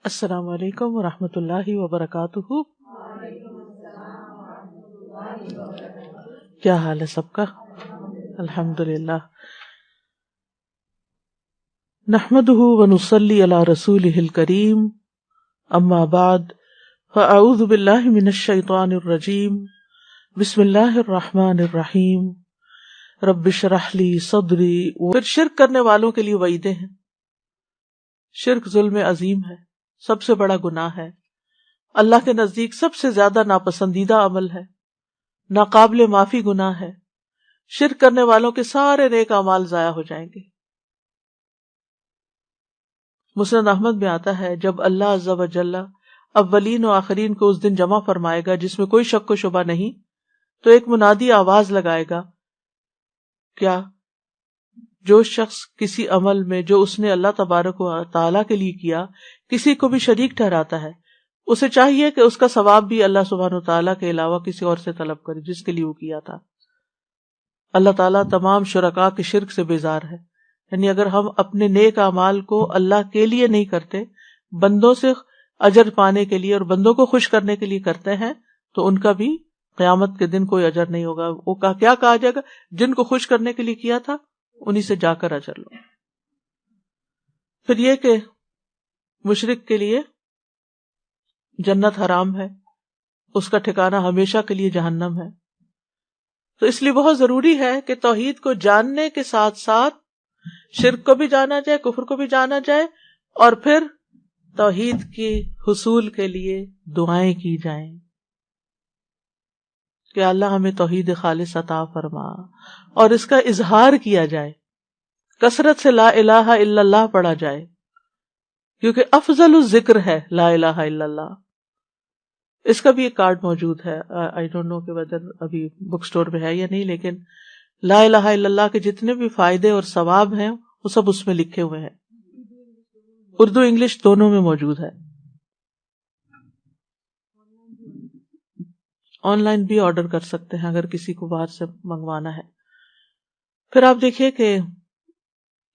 السلام علیکم ورحمۃ اللہ وبرکاتہ. کیا حال ہے سب کا؟ الحمد للہ. نحمده ونصلی علی رسولہ الکریم. اما بعد فاعوذ باللہ من الشیطان الرجیم. بسم اللہ الرحمن الرحیم. رب اشرح لی صدری. پھر شرک کرنے والوں کے لیے وعیدیں ہیں. شرک ظلم عظیم ہے، سب سے بڑا گناہ ہے، اللہ کے نزدیک سب سے زیادہ ناپسندیدہ عمل ہے، ناقابل معافی گناہ ہے. شرک کرنے والوں کے سارے نیک اعمال ضائع ہو جائیں گے. مسند احمد میں آتا ہے جب اللہ عز و جل اولین و آخرین کو اس دن جمع فرمائے گا جس میں کوئی شک و شبہ نہیں، تو ایک منادی آواز لگائے گا، کیا جو شخص کسی عمل میں جو اس نے اللہ تبارک و تعالیٰ کے لیے کیا کسی کو بھی شریک ٹھہراتا ہے، اسے چاہیے کہ اس کا ثواب بھی اللہ سبحانہ و تعالیٰ کے علاوہ کسی اور سے طلب کرے جس کے لیے وہ کیا تھا. اللہ تعالیٰ تمام شرکاء کے شرک سے بیزار ہے. یعنی اگر ہم اپنے نیک اعمال کو اللہ کے لیے نہیں کرتے، بندوں سے اجر پانے کے لیے اور بندوں کو خوش کرنے کے لیے کرتے ہیں، تو ان کا بھی قیامت کے دن کوئی اجر نہیں ہوگا. وہ کیا کہا جائے گا؟ جن کو خوش کرنے کے لیے کیا تھا انہی سے جا کر اجر لو. پھر یہ کہ مشرک کے لیے جنت حرام ہے، اس کا ٹھکانہ ہمیشہ کے لیے جہنم ہے. تو اس لیے بہت ضروری ہے کہ توحید کو جاننے کے ساتھ ساتھ شرک کو بھی جانا جائے، کفر کو بھی جانا جائے، اور پھر توحید کے حصول کے لیے دعائیں کی جائیں کہ اللہ ہمیں توحید خالص عطا فرما، اور اس کا اظہار کیا جائے، کثرت سے لا الہ الا اللہ پڑھا جائے، کیونکہ افضل الذکر ہے لا الہ الا اللہ. اس کا بھی ایک کارڈ موجود ہے، آئی ڈونٹ نو کہ whether ابھی بک سٹور میں ہے یا نہیں، لیکن لا الہ الا اللہ کے جتنے بھی فائدے اور ثواب ہیں وہ سب اس میں لکھے ہوئے ہیں. اردو انگلش دونوں میں موجود ہے. آن لائن بھی آرڈر کر سکتے ہیں اگر کسی کو باہر سے منگوانا ہے. پھر آپ دیکھیے کہ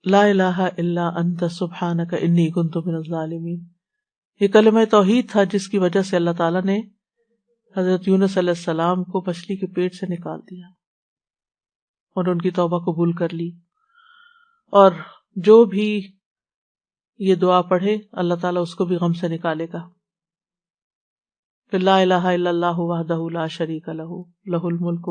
لا الہ الا انت سبحانک انی کنت من الظالمین، یہ کلمہ توحید تھا جس کی وجہ سے اللہ تعالیٰ نے حضرت یونس علیہ السلام کو مچھلی کے پیٹ سے نکال دیا اور ان کی توبہ قبول کر لی. اور جو بھی یہ دعا پڑھے اللہ تعالیٰ اس کو بھی غم سے نکالے گا. پھر لا الہ الا اللہ وحدہ لا شریک لہ لہ الملک